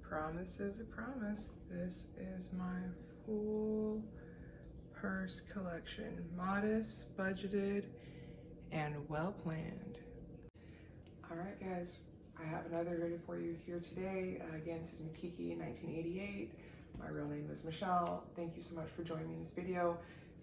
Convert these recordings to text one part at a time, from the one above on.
Promise is a promise. This is my full purse collection. Modest, budgeted, and well planned. All right, guys, I have another video for you here today. Again, this is Makiki 1988. My real name is Michelle. Thank you so much for joining me in this video.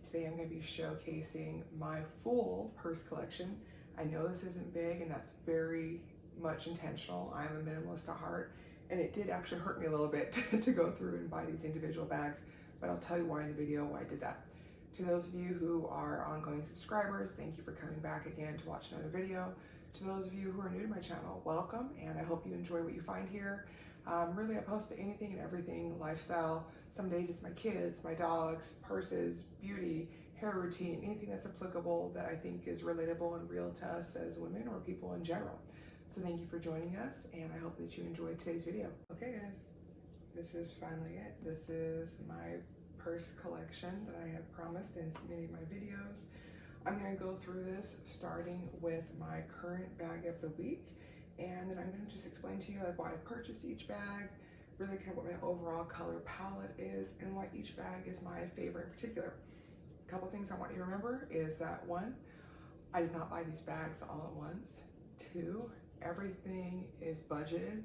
Today I'm going to be showcasing my full purse collection. I know this isn't big, and that's very much intentional. I'm a minimalist at heart, and it did actually hurt me a little bit to go through and buy these individual bags, but I'll tell you why in the video why I did that. To those of you who are ongoing subscribers, thank you for coming back again to watch another video. To those of you who are new to my channel, welcome, and I hope you enjoy what you find here. Really, I post anything and everything, lifestyle. Some days it's my kids, my dogs, purses, beauty, hair routine, anything that's applicable that I think is relatable and real to us as women or people in general. So thank you for joining us, and I hope that you enjoyed today's video. Okay guys, this is finally it. This is my purse collection that I have promised in many of my videos. I'm gonna go through this starting with my current bag of the week, and then I'm gonna just explain to you like why I purchased each bag, really kind of what my overall color palette is, and why each bag is my favorite in particular. A couple things I want you to remember is that 1, I did not buy these bags all at once. 2, everything is budgeted.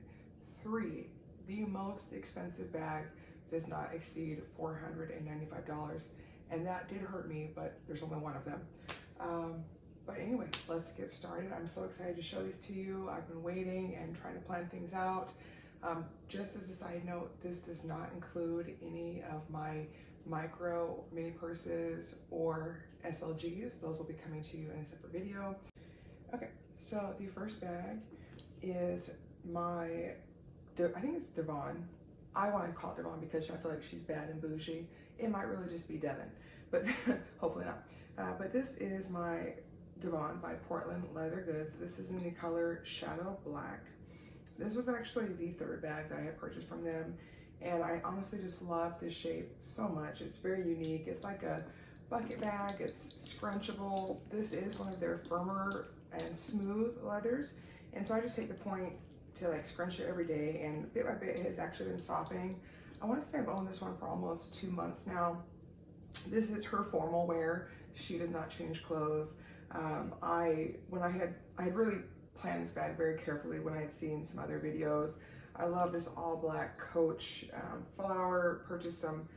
3, the most expensive bag does not exceed $495. And that did hurt me, but there's only one of them. But anyway, let's get started. I'm so excited to show these to you. I've been waiting and trying to plan things out. Just as a side note, this does not include any of my micro mini purses or SLGs. Those will be coming to you in a separate video. Okay, so the first bag is my, I think it's Devon. I want to call it Devon because I feel like she's bad and bougie. It might really just be Devon, but hopefully not. But this is my Devon by Portland Leather Goods. This is in the color Shadow Black. This was actually the third bag that I had purchased from them, and I honestly just love this shape so much. It's very unique. It's like a bucket bag. It's scrunchable. This is one of their firmer and smooth leathers, and so I just take the point to like scrunch it every day, and bit by bit it has actually been softening. I want to say I've owned this one for almost 2 months now. This is her formal wear. She does not change clothes. I had really planned this bag very carefully when I had seen some other videos. I love this all black Coach flower. Purchased some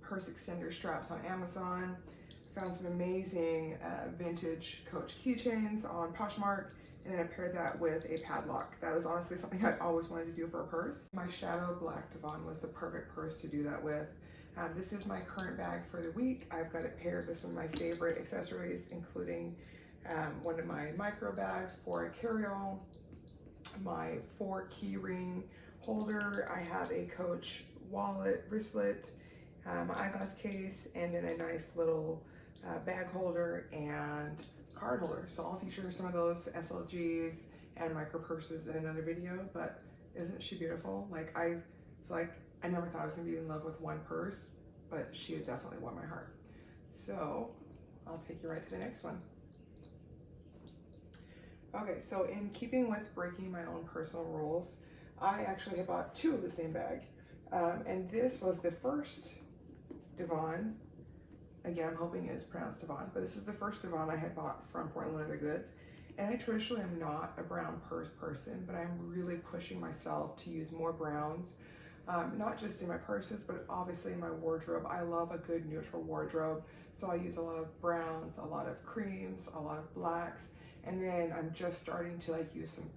purse extender straps on Amazon. Found some amazing vintage Coach keychains on Poshmark, and then I paired that with a padlock. That was honestly something I always wanted to do for a purse. My Shadow Black Devon was the perfect purse to do that with. This is my current bag for the week. I've got it paired with some of my favorite accessories, including one of my micro bags for Carriall, my 4 key ring holder. I have a Coach wallet, wristlet, my eyeglass case, and then a nice little bag holder and card holder. So I'll feature some of those SLGs and micro purses in another video, but isn't she beautiful? Like, I feel like I never thought I was gonna be in love with one purse, but she has definitely won my heart. So I'll take you right to the next one. Okay, so in keeping with breaking my own personal rules, I actually have bought 2 of the same bag. And this was the first Devon. Again, I'm hoping it's pronounced Devon, but this is the first Devon I had bought from Portland Leather Goods. And I traditionally am not a brown purse person, but I'm really pushing myself to use more browns. Not just in my purses, but obviously in my wardrobe. I love a good neutral wardrobe. So I use a lot of browns, a lot of creams, a lot of blacks. And then I'm just starting to like use some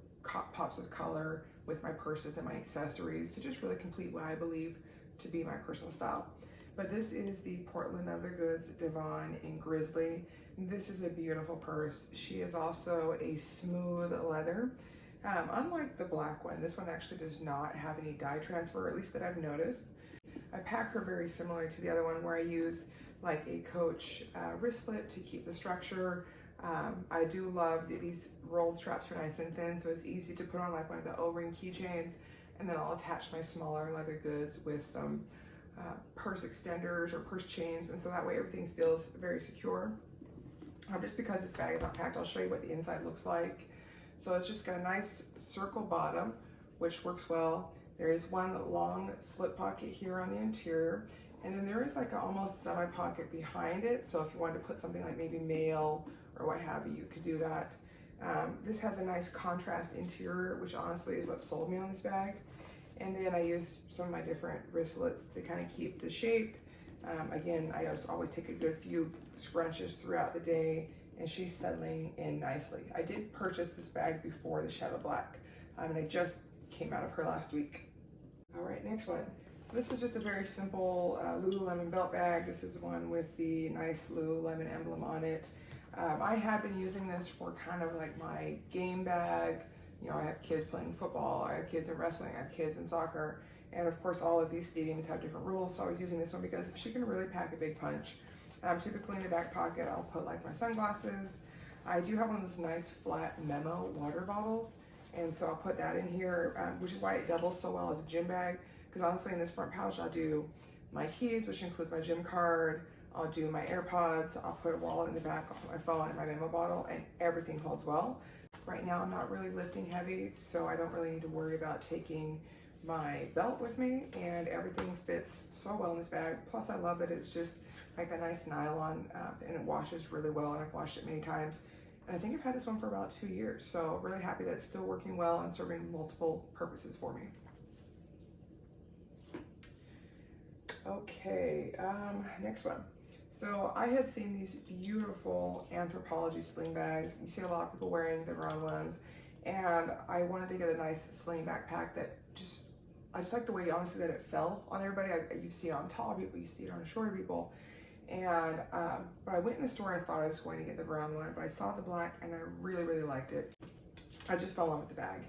pops of color with my purses and my accessories to just really complete what I believe to be my personal style. But this is the Portland Leather Goods Devon in Grizzly. This is a beautiful purse. She is also a smooth leather. Unlike the black one, this one actually does not have any dye transfer, at least that I've noticed. I pack her very similar to the other one, where I use like a Coach wristlet to keep the structure. I do love that these rolled straps are nice and thin, so it's easy to put on like one of the O-ring keychains, and then I'll attach my smaller leather goods with some purse extenders or purse chains, and so that way everything feels very secure. Just because this bag is not packed, I'll show you what the inside looks like. So it's just got a nice circle bottom, which works well. There is one long slip pocket here on the interior, and then there is like an almost semi-pocket behind it. So if you wanted to put something like maybe mail or what have you, you could do that. This has a nice contrast interior, which honestly is what sold me on this bag. And then I used some of my different wristlets to kind of keep the shape. Again, I just always take a good few scrunches throughout the day, and she's settling in nicely. I did purchase this bag before the Shadow Black, and I just came out of her last week. All right, next one. So this is just a very simple Lululemon belt bag. This is the one with the nice Lululemon emblem on it. I have been using this for kind of like my game bag. You know, I have kids playing football, I have kids in wrestling, I have kids in soccer, and of course all of these stadiums have different rules, so I was using this one because she can really pack a big punch. Typically in the back pocket, I'll put like my sunglasses. I do have one of those nice flat Memo water bottles, and so I'll put that in here, which is why it doubles so well as a gym bag, because honestly in this front pouch I'll do my keys, which includes my gym card, I'll do my AirPods, I'll put a wallet in the back, I'll put my phone and my Memo bottle, and everything holds well. Right now I'm not really lifting heavy, so I don't really need to worry about taking my belt with me, and everything fits so well in this bag. Plus I love that it's just like a nice nylon, and it washes really well, and I've washed it many times. And I think I've had this one for about 2 years, so really happy that it's still working well and serving multiple purposes for me. Okay, next one. So I had seen these beautiful Anthropologie sling bags. You see a lot of people wearing the wrong ones, and I wanted to get a nice sling backpack that I just like the way honestly that it fell on everybody. You see it on tall people, you see it on shorter people, and but I went in the store. I thought I was going to get the brown one, but I saw the black and I really liked it. I just fell in love with the bag.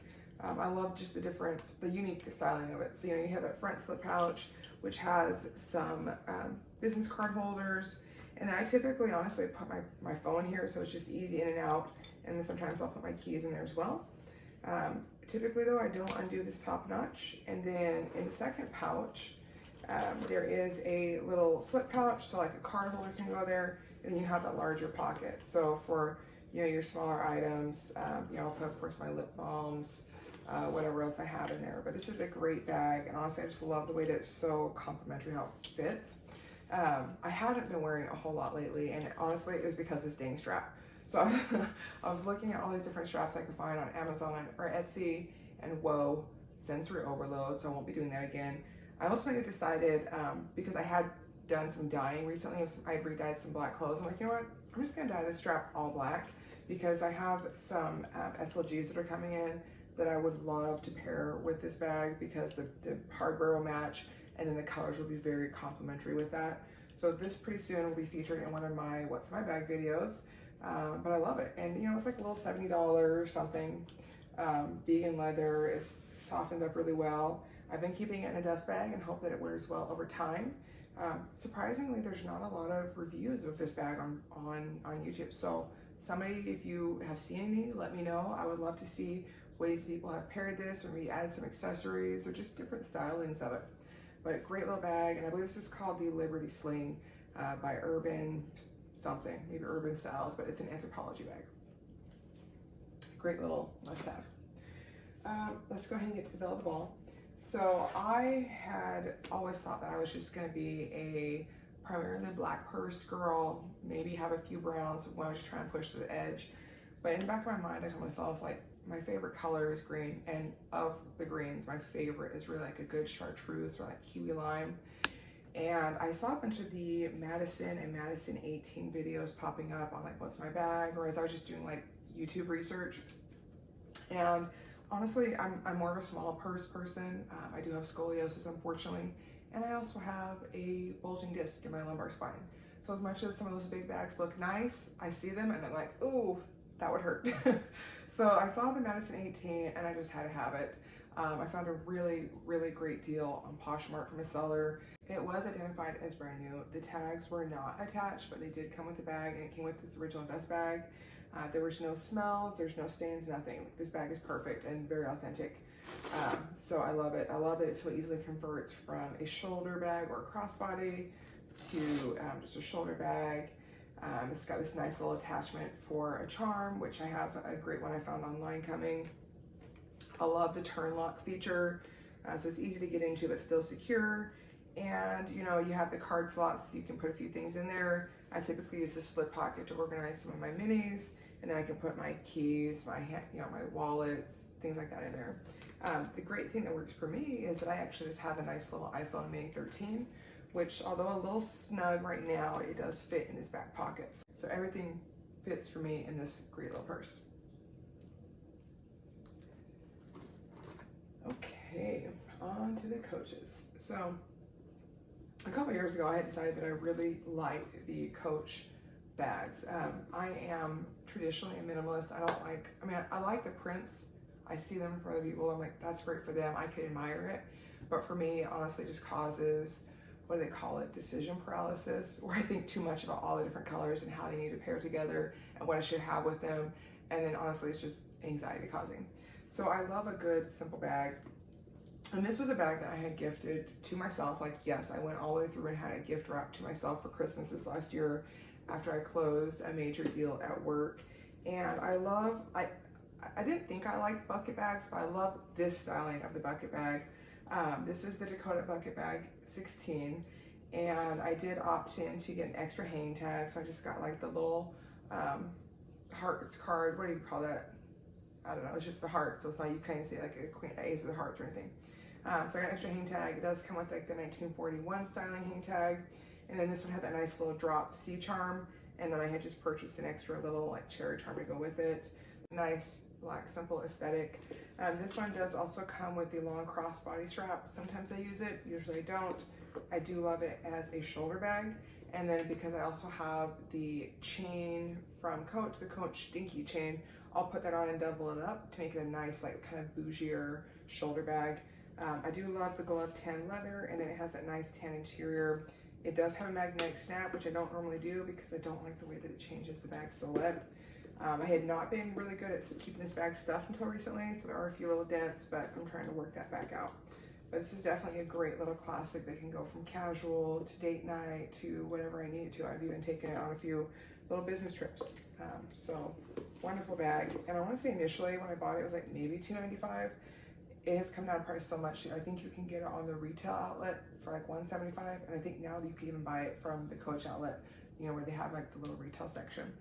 I love just the unique styling of it. So you know, you have that front slip pouch, which has some business card holders, and then I typically honestly put my phone here, so it's just easy in and out, and then sometimes I'll put my keys in there as well. Typically though, I don't undo this top notch, and then in the second pouch there is a little slip pouch, so like a card holder can go there, and then you have that larger pocket. So for your smaller items, I'll put of course my lip balms, whatever else I have in there. But this is a great bag, and honestly I just love the way that it's so complimentary how it fits. I haven't been wearing it a whole lot lately, and honestly it was because of this dang strap. So I was looking at all these different straps I could find on Amazon or Etsy, and whoa, sensory overload, so I won't be doing that again. I ultimately decided, because I had done some dyeing recently, I had re-dyed some black clothes. I'm like, you know what, I'm just gonna dye this strap all black, because I have some SLGs that are coming in that I would love to pair with this bag, because the hardware will match, and then the colors will be very complementary with that. So this pretty soon will be featured in one of my What's My Bag videos, but I love it. And it's like a little $70 or something, vegan leather. It's softened up really well. I've been keeping it in a dust bag and hope that it wears well over time. Surprisingly, there's not a lot of reviews of this bag on YouTube. So somebody, if you have seen any, let me know. I would love to see ways people have paired this, or maybe added some accessories, or just different stylings of it. But great little bag, and I believe this is called the Liberty Sling by Urban something, maybe Urban Styles, but it's an Anthropologie bag. Great little must-have. Let's go ahead and get to the belle of the ball. So I had always thought that I was just going to be a primarily black purse girl, maybe have a few browns when I was trying to push to the edge. But in the back of my mind, I told myself, like, my favorite color is green, and of the greens, my favorite is really like a good chartreuse or like kiwi lime. And I saw a bunch of the Madison and Madison 18 videos popping up on like What's My Bag, or as I was just doing like YouTube research. And honestly, I'm more of a small purse person. I do have scoliosis, unfortunately, and I also have a bulging disc in my lumbar spine. So as much as some of those big bags look nice, I see them and I'm like, ooh, that would hurt. So I saw the Madison 18 and I just had to have it. I found a really great deal on Poshmark from a seller. It was identified as brand new. The tags were not attached, but they did come with the bag, and it came with its original dust bag. There was no smells, there's no stains, nothing. This bag is perfect and very authentic. So I love it. I love that it so easily converts from a shoulder bag or a crossbody to just a shoulder bag. It's got this nice little attachment for a charm, which I have a great one I found online coming. I love the turn lock feature. So it's easy to get into but still secure. And you know, you have the card slots, so you can put a few things in there. I typically use the slip pocket to organize some of my minis, and then I can put my keys, my my wallets, things like that in there. The great thing that works for me is that I actually just have a nice little iPhone mini 13, which although a little snug right now, it does fit in these back pockets. So everything fits for me in this great little purse. Okay, on to the Coaches. So a couple years ago, I had decided that I really liked the Coach bags. I am traditionally a minimalist. I like the prints. I see them for other people. I'm like, that's great for them. I could admire it. But for me, honestly, it just causes, what do they call it? Decision paralysis, where I think too much about all the different colors and how they need to pair together and what I should have with them. And then honestly, it's just anxiety causing. So I love a good, simple bag. And this was a bag that I had gifted to myself. Like, yes, I went all the way through and had a gift wrap to myself for Christmas this last year after I closed a major deal at work. And I didn't think I liked bucket bags, but I love this styling of the bucket bag. This is the Dakota Bucket Bag 16. And I did opt in to get an extra hanging tag. So I just got like the little hearts card. What do you call that? I don't know, it's just a heart, so it's not, you can't see like a queen, ace of the hearts or anything. So I got an extra hang tag. It does come with like the 1941 styling hang tag. And then this one had that nice little drop C charm. And then I had just purchased an extra little like cherry charm to go with it. Nice, black, simple aesthetic. This one does also come with the long crossbody strap. Sometimes I use it, usually I don't. I do love it as a shoulder bag. And then because I also have the chain from Coach, the Coach dinky chain, I'll put that on and double it up to make it a nice, like kind of bougier shoulder bag. I do love the glove tan leather, and then it has that nice tan interior. It does have a magnetic snap, which I don't normally do because I don't like the way that it changes the bag silhouette. I had not been really good at keeping this bag stuffed until recently, so there are a few little dents, but I'm trying to work that back out. But this is definitely a great little classic that can go from casual to date night to whatever I need it to. I've even taken it on a few little business trips. So wonderful bag. And I want to say initially when I bought it was like maybe $2.95. It has come down in price so much. I think you can get it on the retail outlet for like $1.75, and I think now you can even buy it from the Coach outlet, you know, where they have like the little retail section.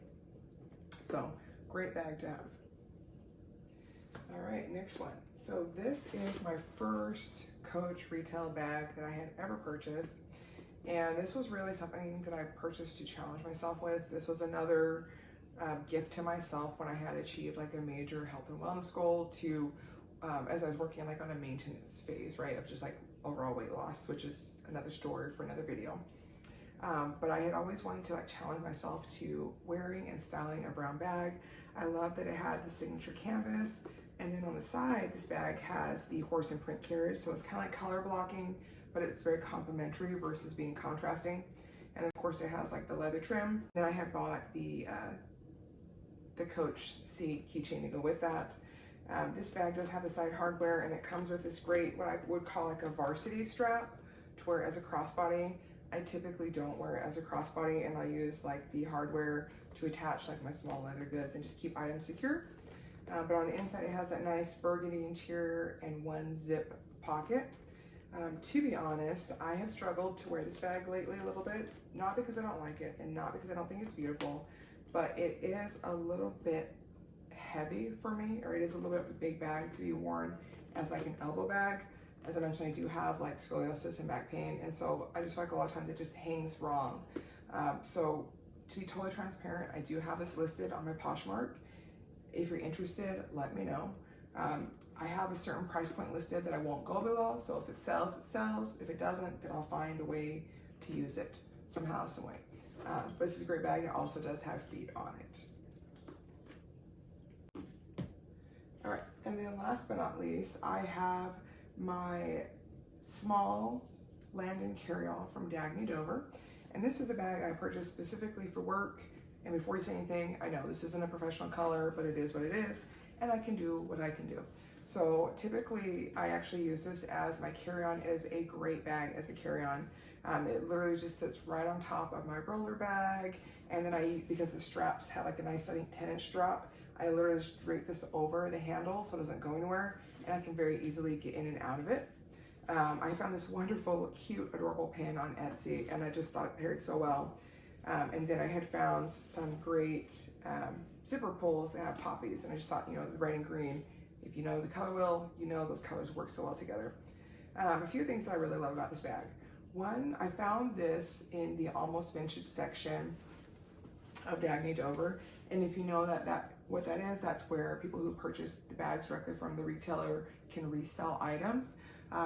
So great bag to have. All right, next one. So this is my first Coach retail bag that I had ever purchased. And this was really something that I purchased to challenge myself with. This was another gift to myself when I had achieved like a major health and wellness goal to, as I was working like on a maintenance phase, right, of just like overall weight loss, which is another story for another video. But I had always wanted to like challenge myself to wearing and styling a brown bag. I love that it had the signature canvas. And then on the side, this bag has the horse and print carriage. So it's kind of like color blocking, but it's very complementary versus being contrasting. And of course it has like the leather trim. Then I had bought the Coach C keychain to go with that. This bag does have the side hardware, and it comes with this great, what I would call like a varsity strap to wear as a crossbody. I typically don't wear it as a crossbody, and I use like the hardware to attach like my small leather goods and just keep items secure. But on the inside, it has that nice burgundy interior and one zip pocket. To be honest, I have struggled to wear this bag lately a little bit, not because I don't like it and not because I don't think it's beautiful, but it is a little bit heavy for me, or it is a little bit of a big bag to be worn as like an elbow bag. As I mentioned, I do have like scoliosis and back pain, and so I just feel like a lot of times it just hangs wrong. So to be totally transparent, I do have this listed on my Poshmark. If you're interested, let me know. I have a certain price point listed that I won't go below, so if it sells, it sells. If it doesn't, then I'll find a way to use it somehow, some way. But this is a great bag. It also does have feet on it. All right, and then last but not least, I have my small Landon Carryall from Dagny Dover. And this is a bag I purchased specifically for work. And before you say anything, I know this isn't a professional color, but it is what it is, and I can do what I can do. So typically, I actually use this as my carry-on. It is a great bag as a carry-on. It literally just sits right on top of my roller bag, and then because the straps have like a nice, I think, 10-inch drop, I literally just drape this over the handle so it doesn't go anywhere, and I can very easily get in and out of it. I found this wonderful, cute, adorable pin on Etsy, and I just thought it paired so well. And then I had found some great zipper pulls that have poppies, and I just thought, you know, the red and green, if you know the color wheel, you know those colors work so well together. A few things that I really love about this bag. One, I found this in the almost vintage section of Dagney Dover, and if you know what that is, that's where people who purchase the bags directly from the retailer can resell items.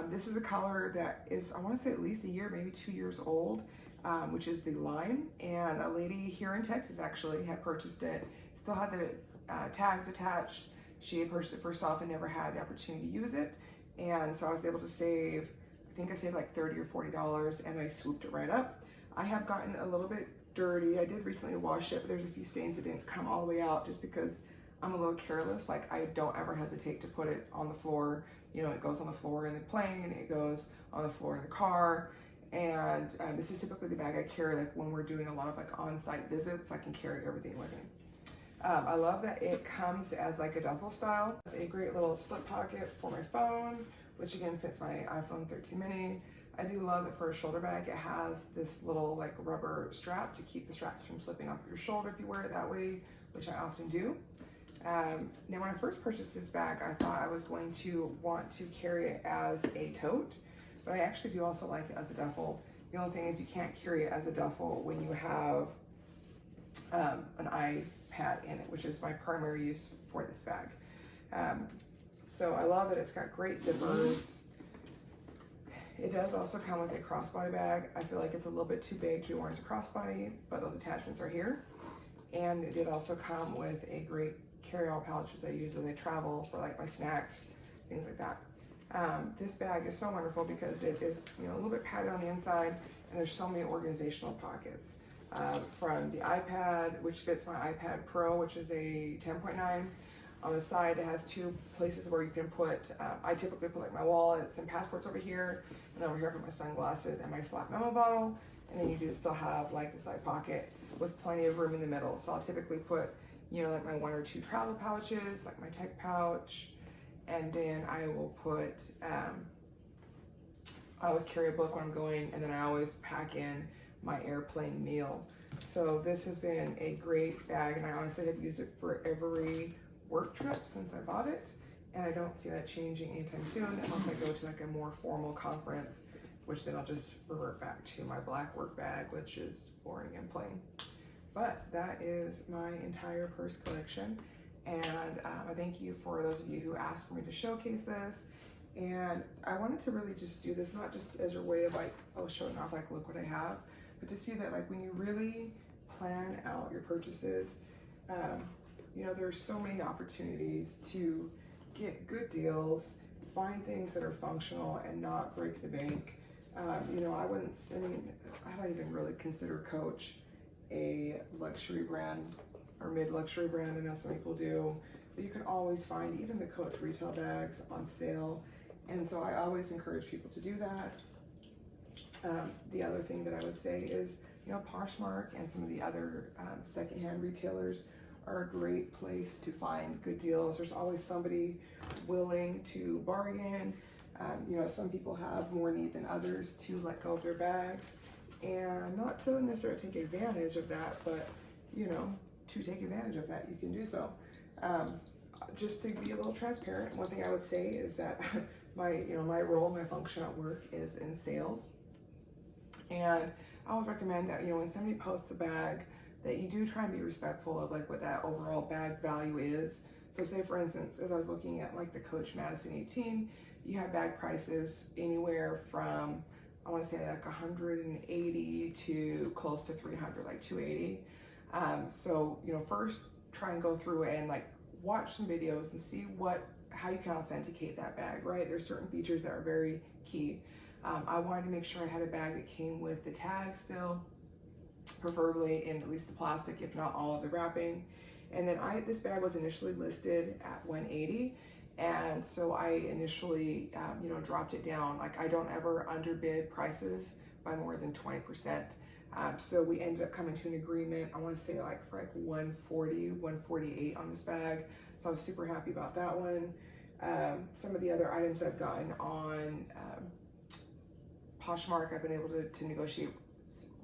This is a color that is, I want to say, at least a year, maybe 2 years old, which is the lime. And a lady here in Texas actually had purchased it, still had the tags attached. She had purchased it for herself and never had the opportunity to use it. And so I was able to save, I think I saved like $30 or $40, and I swooped it right up. I have gotten a little bit dirty. I did recently wash it, but there's a few stains that didn't come all the way out just because I'm a little careless. Like, I don't ever hesitate to put it on the floor. You know, it goes on the floor in the plane, and it goes on the floor in the car. And this is typically the bag I carry like when we're doing a lot of like on-site visits. I can carry everything with me. I love that it comes as like a duffel style. It's a great little slip pocket for my phone, which again fits my iPhone 13 mini. I do love that for a shoulder bag, it has this little like rubber strap to keep the straps from slipping off your shoulder if you wear it that way, which I often do. Now, when I first purchased this bag, I thought I was going to want to carry it as a tote, but I actually do also like it as a duffel. The only thing is you can't carry it as a duffel when you have an iPad in it, which is my primary use for this bag. So I love that it's got great zippers. It does also come with a crossbody bag. I feel like it's a little bit too big to be worn as a crossbody, but those attachments are here. And it did also come with a great carry-all pouch that I use as I travel for like my snacks, things like that. This bag is so wonderful because it is, you know, a little bit padded on the inside, and there's so many organizational pockets. From the iPad, which fits my iPad Pro, which is a 10.9. On the side, it has two places where you can put, I typically put like my wallets and passports over here, and over here I put my sunglasses and my flat memo bottle. And then you do still have like the side pocket with plenty of room in the middle. So I'll typically put, you know, like my 1 or 2 travel pouches, like my tech pouch, and then I will put, I always carry a book when I'm going, and then I always pack in my airplane meal. So this has been a great bag, and I honestly have used it for every work trip since I bought it, and I don't see that changing anytime soon unless I go to like a more formal conference, which then I'll just revert back to my black work bag, which is boring and plain. But that is my entire purse collection, and I thank you for those of you who asked for me to showcase this. And I wanted to really just do this, not just as a way of like, oh, showing off, like, look what I have, but to see that like when you really plan out your purchases, you know, there's so many opportunities to get good deals, find things that are functional and not break the bank. You know, I don't even really consider Coach a luxury brand or mid-luxury brand. I know some people do, but you can always find even the Coach retail bags on sale. And so I always encourage people to do that. The other thing that I would say is, you know, Poshmark and some of the other secondhand retailers are a great place to find good deals. There's always somebody willing to bargain. You know, some people have more need than others to let go of their bags, and not to necessarily take advantage of that, but, you know, to take advantage of that, you can do so. Just to be a little transparent, one thing I would say is that my role, my function at work is in sales. And I would recommend that, you know, when somebody posts a bag, that you do try and be respectful of like what that overall bag value is. So say for instance, as I was looking at like the Coach Madison 18, you have bag prices anywhere from, I want to say like 180 to close to 300, like 280. So, you know, first try and go through and like watch some videos and see how you can authenticate that bag, right? There's certain features that are very key. I wanted to make sure I had a bag that came with the tag still, preferably in at least the plastic, if not all of the wrapping. And then this bag was initially listed at 180, and so I initially, you know, dropped it down. Like, I don't ever underbid prices by more than 20%. So we ended up coming to an agreement, I want to say like for like 140, 148 on this bag. So I was super happy about that one. Some of the other items I've gotten on Poshmark, I've been able to negotiate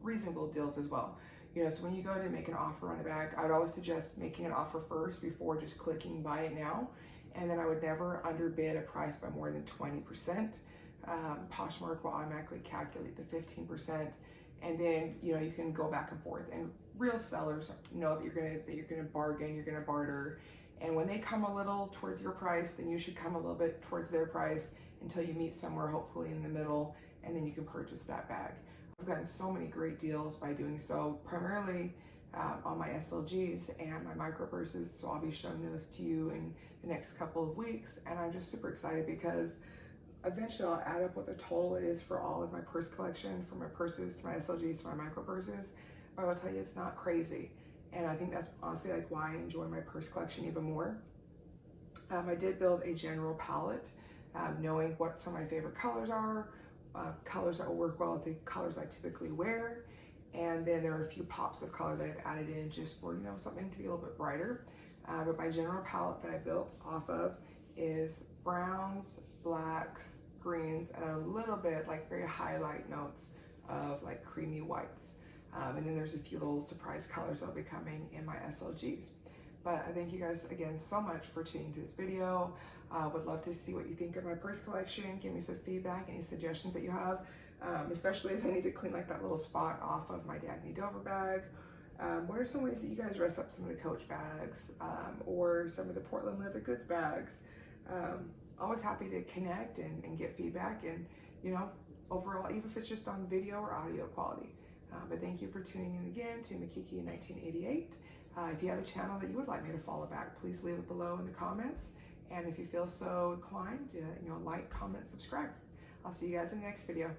reasonable deals as well. You know, so when you go to make an offer on a bag, I'd always suggest making an offer first before just clicking buy it now. And then I would never underbid a price by more than 20%. Poshmark will automatically calculate the 15%, and then you know you can go back and forth. And real sellers know that you're gonna bargain, you're gonna barter, and when they come a little towards your price, then you should come a little bit towards their price until you meet somewhere hopefully in the middle, and then you can purchase that bag. I've gotten so many great deals by doing so, primarily on my SLGs and my micro purses. So I'll be showing those to you in the next couple of weeks, and I'm just super excited because eventually I'll add up what the total is for all of my purse collection, from my purses to my SLGs to my micro purses. But I will tell you, it's not crazy. And I think that's honestly like why I enjoy my purse collection even more. I did build a general palette, knowing what some of my favorite colors are, colors that will work well with the colors I typically wear. And then there are a few pops of color that I've added in just for, you know, something to be a little bit brighter. But my general palette that I built off of is browns, blacks, greens, and a little bit like very highlight notes of like creamy whites. And then there's a few little surprise colors that'll be coming in my SLGs. But I thank you guys again so much for tuning to this video. Would love to see what you think of my purse collection. Give me some feedback, any suggestions that you have, especially as I need to clean like that little spot off of my Dagny Dover bag. What are some ways that you guys dress up some of the Coach bags or some of the Portland Leather Goods bags? Always happy to connect and get feedback, and you know, overall, even if it's just on video or audio quality. But thank you for tuning in again to Makiki in 1988. If you have a channel that you would like me to follow back, please leave it below in the comments. And if you feel so inclined, you know, like, comment, subscribe. I'll see you guys in the next video.